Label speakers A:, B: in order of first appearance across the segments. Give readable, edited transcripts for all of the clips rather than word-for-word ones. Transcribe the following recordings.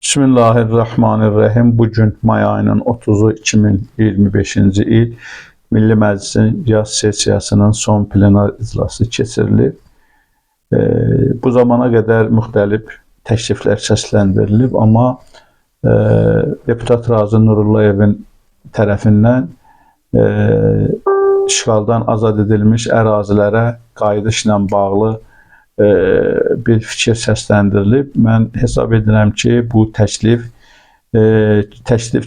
A: Bismillahirrahmanirrahim. Bugün may ayının 30'u 2025-ci il Milli Məclisin yaz sessiyasının son plenar iclası keçirilib. Bu zamana qədər müxtəlif təkliflər səsləndirilib, amma deputat Razi Nurullayevin tərəfindən işğaldan azad edilmiş ərazilərə qayıdışla bağlı bir fikir səsləndirilib. Mən hesab edirəm ki, bu təklif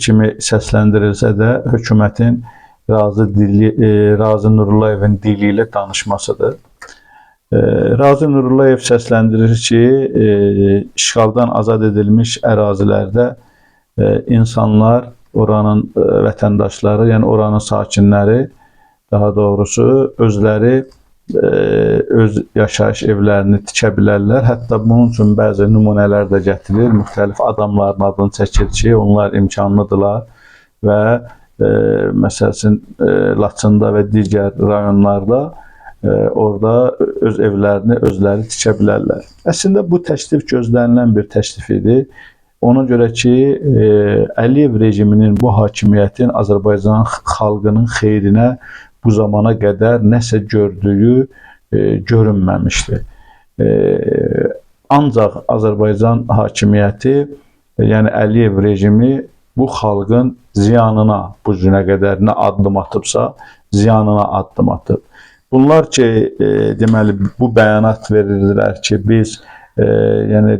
A: kimi səsləndirilsə də hökumətin Razi Nurullayevin dili ilə danışmasıdır. Razi Nurullayev səsləndirir ki, işğaldan azad edilmiş ərazilərdə insanlar, oranın vətəndaşları, yəni oranın sakinləri, daha doğrusu özləri öz yaşayış evlərini tikə bilərlər. Hətta bunun üçün bəzi nümunələr də gətirilir. Müxtəlif adamların adını çəkir ki, onlar imkanlıdırlar və məsələn Laçında və digər rayonlarda orada öz evlərini özləri tikə bilərlər. Əslində bu təklif gözlənilən bir təklif idi. Ona görə ki, Əliyev rejiminin bu hakimiyyətin Azərbaycan xalqının xeyrinə bu zamana qədər nəsə gördüyü görünməmişdi. Ancaq Azərbaycan hakimiyyəti, yəni Əliyev rejimi bu xalqın ziyanına bu günə qədər nə addım atıbsa, ziyanına addım atıb. Bunlar ki, deməli, bu bəyanat verirdilər ki, biz yəni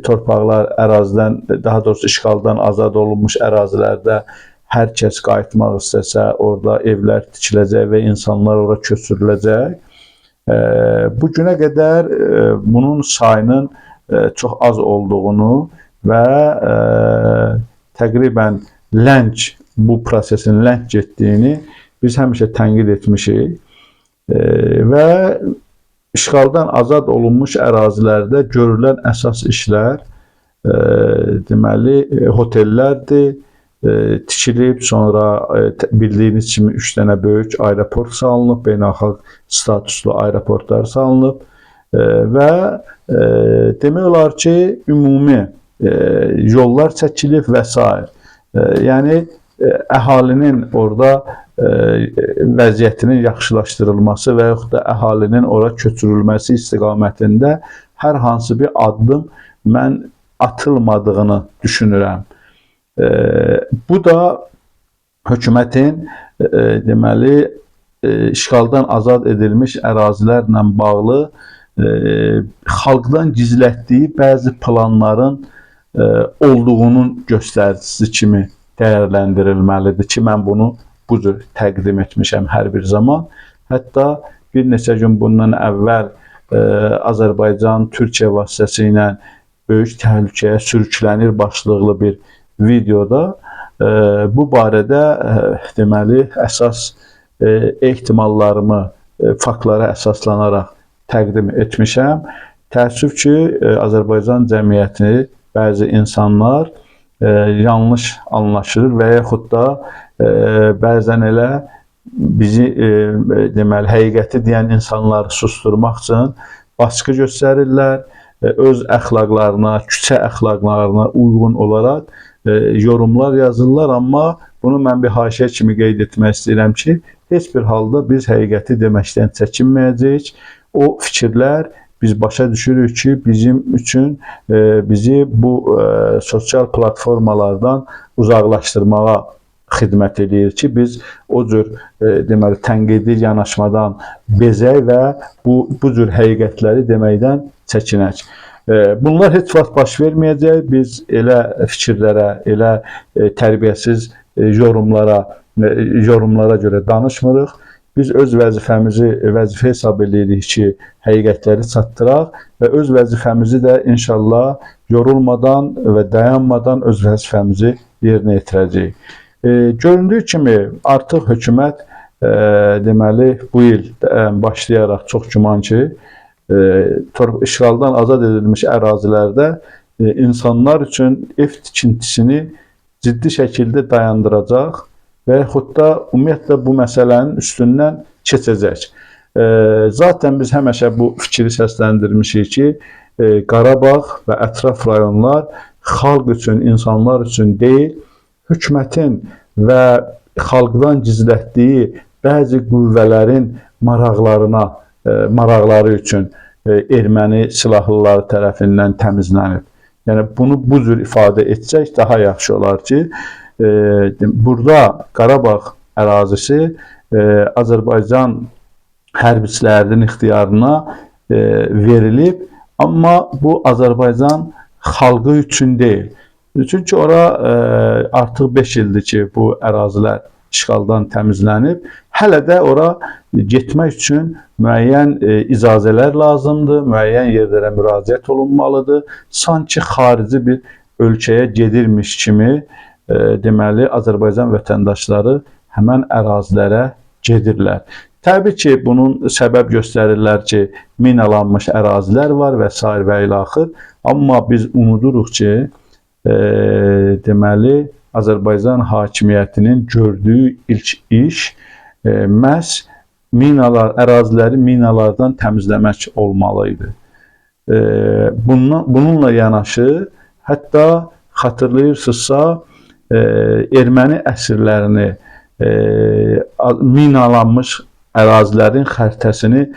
A: torpaqlar ərazidən, daha doğrusu işğaldan azad olunmuş ərazilərdə hər kəs qayıtmaq istəsə, orada evlər tikiləcək və insanlar ora köçürüləcək. Bu günə qədər bunun sayının çox az olduğunu və təqribən bu prosesin ləng getdiyini biz həmişə tənqid etmişik. Və işğaldan azad olunmuş ərazilərdə görülən əsas işlər deməli hotellərdir. Tikilib, sonra bildiyiniz kimi 3 dənə böyük aeroport salınıb, beynəlxalq statuslu aeroportlar salınıb və demək olar ki, ümumi yollar çəkilib və s. Yəni, əhalinin orada vəziyyətinin yaxşılaşdırılması və yaxud da əhalinin ora köçürülməsi istiqamətində hər hansı bir addım mən atılmadığını düşünürəm. Bu da hökumətin deməli işğaldan azad edilmiş ərazilərlə bağlı xalqdan gizlətdiyi bəzi planların olduğunun göstəricisi kimi dəyərləndirilməlidir ki, mən bunu bu cür təqdim etmişəm hər bir zaman. Hətta bir neçə gün bundan əvvəl Azərbaycan Türkiyə vasitəsilə böyük təhlükəyə sürüklənir başlıqlı bir videoda bu barədə deməli əsas ehtimallarımı faktlara əsaslanaraq təqdim etmişəm. Təəssüf ki, Azərbaycan cəmiyyəti bəzi insanlar yanlış anlaşılır və yaxud da bəzən elə bizi deməli həqiqəti deyən insanları susturmaq üçün baskı göstərirlər, öz əxlaqlarına, küçə əxlaqlarına uyğun olaraq yorumlar yazırlar, amma bunu mən bir haşiyə kimi qeyd etmək istəyirəm ki, heç bir halda biz həqiqəti deməkdən çəkinməyəcəyik. O fikirlər biz başa düşürük ki, bizim üçün bizi bu sosial platformalardan uzaqlaşdırmağa xidmət edir ki, biz o cür deməli tənqidi yanaşmadan bezək və bu cür həqiqətləri deməkdən çəkinək. Bunlar heç vaxt baş verməyəcək. Biz elə fikirlərə, elə tərbiyəsiz yorumlara görə danışmırıq. Biz öz vəzifəmizi vəzifə hesab edirik ki, həqiqətləri çatdıraq və öz vəzifəmizi də inşallah yorulmadan və dayanmadan öz vəzifəmizi yerinə yetirəcəyik. Göründüyü kimi artıq hökumət deməli bu il başlayaraq çox güman ki, işğaldan azad edilmiş ərazilərdə insanlar üçün ev tikintisini ciddi şəkildə dayandıracaq və yaxud da ümumiyyətlə bu məsələnin üstündən keçəcək. Zaten biz həmişə bu fikri səsləndirmişik ki, Qarabağ və ətraf rayonlar xalq üçün, insanlar üçün deyil, hökumətin və xalqdan gizlətdiyi bəzi qüvvələrin maraqları üçün erməni silahlıları tərəfindən təmizlənib. Yəni bunu bu cür ifadə etsək daha yaxşı olar ki, burada Qarabağ ərazisi Azərbaycan hərbiçilərinin ixtiyarına verilib, amma bu Azərbaycan xalqı üçün deyil. Çünki ora artıq 5 ildir ki, bu ərazilər işğaldan təmizlənib. Hələ də ora getmək üçün müəyyən icazələr lazımdır, müəyyən yerlərə müraciət olunmalıdır. Sanki xarici bir ölkəyə gedirmiş kimi deməli Azərbaycan vətəndaşları həmən ərazilərə gedirlər. Təbii ki, bunun səbəb göstərirlər ki, minalanmış ərazilər var və s. və ilə axır. Amma biz unuduruq ki, deməli Azərbaycan hakimiyyətinin gördüyü ilk iş məhz əraziləri minalardan təmizləmək olmalı idi. Bununla yanaşı, hətta xatırlayırsınızsa, erməni əsirlərini minalanmış ərazilərin xəritəsini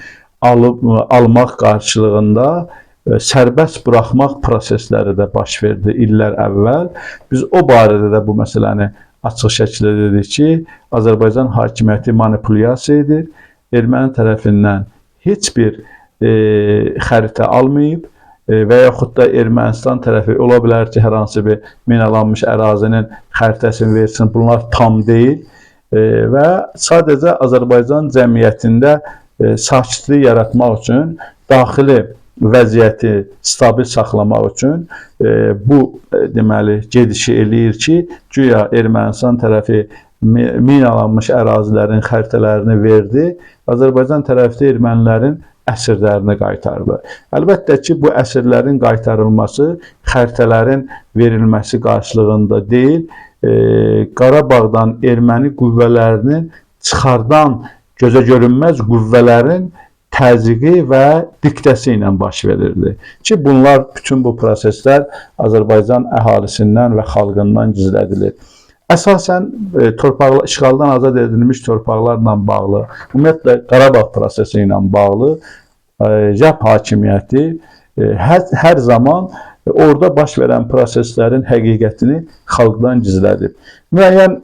A: almaq qarşılığında sərbəst buraxmaq prosesləri də baş verdi illər əvvəl. Biz o barədə də bu məsələni açıq şəkildə dedik ki, Azərbaycan hakimiyyəti manipulyasiya edir. Erməni tərəfindən heç bir xəritə almayıb və yaxud da Ermənistan tərəfi ola bilər ki, hər hansı bir minalanmış ərazinin xəritəsini versin. Bunlar tam deyil və sadəcə Azərbaycan cəmiyyətində sakitlik yaratmaq üçün, daxili vəziyyəti stabil saxlamaq üçün bu deməli gedişi eləyir ki, güya Ermənistan tərəfi minalanmış ərazilərin xəritələrini verdi, Azərbaycan tərəfi də ermənilərin əsirlərini qaytardı. Əlbəttə ki, bu əsirlərin qaytarılması xəritələrin verilməsi qarşılığında deyil, Qarabağdan erməni qüvvələrinin çıxardan gözə görünməz qüvvələrin təzyiqi və diktəsi ilə baş verirdi. Ki, bunlar, bütün bu proseslər Azərbaycan əhalisindən və xalqından gizlədilir. Əsasən, işğaldan azad edilmiş torpaqlarla bağlı, ümumiyyətlə Qarabağ prosesi ilə bağlı YAP hakimiyyəti hər zaman orada baş verən proseslərin həqiqətini xalqdan gizlədib. Müəyyən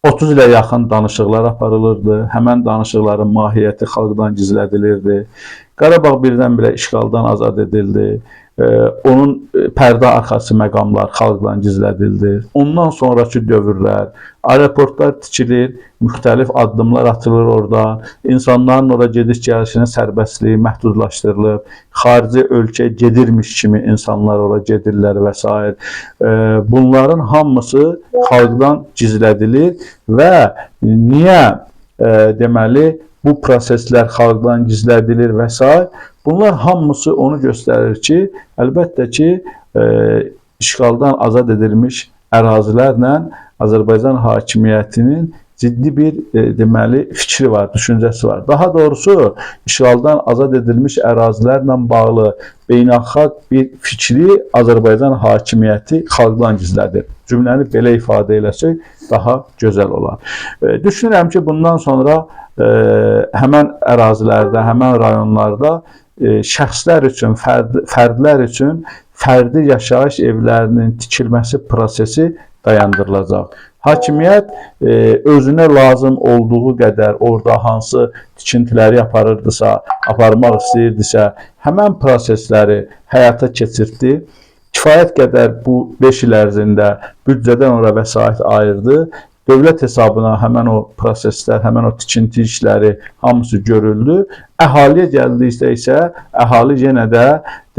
A: 30 ilə yaxın danışıqlar aparılırdı. Həmən danışıqların mahiyyəti xalqdan gizlədilirdi. Qarabağ birdən-birə işğaldan azad edildi. Onun pərdə arxası məqamlar xalqdan gizlədildi. Ondan sonraki dövrlər, aeroportlar tikilir, müxtəlif addımlar atılır orada. İnsanların ora gediş-gəlişinin sərbəstliyi məhdudlaşdırılıb. Xarici ölkə gedirmiş kimi insanlar ora gedirlər və s. Bunların hamısı xalqdan gizlədilir və niyə deməli bu proseslər xalqdan gizlədilir və s. Bunlar hamısı onu göstərir ki, əlbəttə ki, işğaldan azad edilmiş ərazilərlə Azərbaycan hakimiyyətinin ciddi bir deməli fikri var, düşüncəsi var. Daha doğrusu, işğaldan azad edilmiş ərazilərlə bağlı beynəlxalq bir fikri Azərbaycan hakimiyyəti xalqdan gizlədir. Cümləni belə ifadə eləsək daha gözəl olar. Düşünürəm ki, bundan sonra həmən ərazilərdə, həmən rayonlarda şəxslər üçün, fərdlər üçün fərdi yaşayış evlərinin tikilməsi prosesi dayandırılacaq. Hakimiyyət özünə lazım olduğu qədər orada hansı tikintiləri aparmaq istəyirdisə, həmən prosesləri həyata keçirdi. Kifayət qədər bu 5 il ərzində büdcədən ora vəsait ayırdı. Dövlət hesabına həmən o proseslər, həmən o tikinti işləri hamısı görüldü. Əhaliyə gəldikdə isə əhali yenə də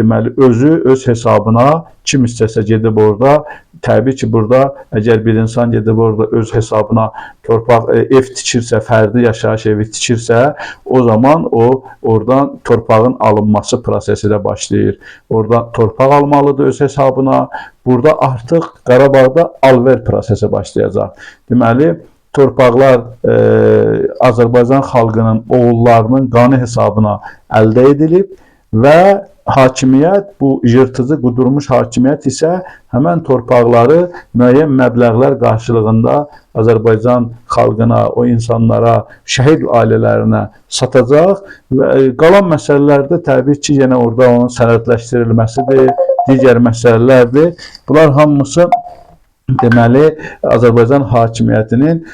A: deməli özü öz hesabına kim istəsə gedib orada, təbii ki, burada əgər bir insan gedib orada öz hesabına torpaq ev tikirsə, fərdi yaşayış evi tikirsə, o zaman o oradan torpağın alınması prosesi də başlayır. Oradan torpaq almalıdır öz hesabına. Burada artıq Qarabağda alver prosesi başlayacaq. Deməli, torpaqlar Azərbaycan xalqının oğullarının qanı hesabına əldə edilib və hakimiyyət, bu yırtıcı, qudurmuş hakimiyyət isə həmən torpaqları müəyyən məbləğlər qarşılığında Azərbaycan xalqına, o insanlara, şəhid ailələrinə satacaq və qalan məsələlərdə təbii ki, yenə orada onun sənədləşdirilməsidir, digər məsələlərdir. Bunlar hamısı deməli Azərbaycan hakimiyyətinin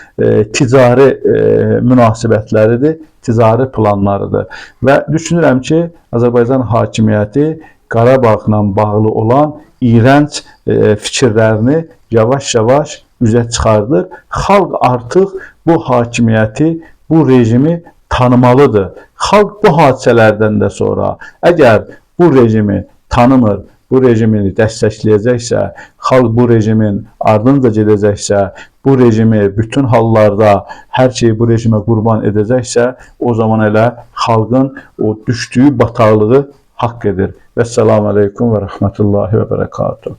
A: ticari münasibətləridir, ticari planlarıdır. Və düşünürəm ki, Azərbaycan hakimiyyəti Qarabağla bağlı olan iyrənc fikirlərini yavaş-yavaş üzə çıxardır. Xalq artıq bu hakimiyyəti, bu rejimi tanımalıdır. Xalq bu hadisələrdən də sonra əgər bu rejimi tanımır, bu rejimi dəstəkləyəcəksə, xalq bu rejimin ardınca gedəcəksə, bu rejimi bütün hallarda hər şeyi bu rejimə qurban edəcəksə, o zaman elə xalqın o düşdüyü bataqlığı haqq edir. Vəssalamu aleykum və rəhmətullahi və bərəkatuhu.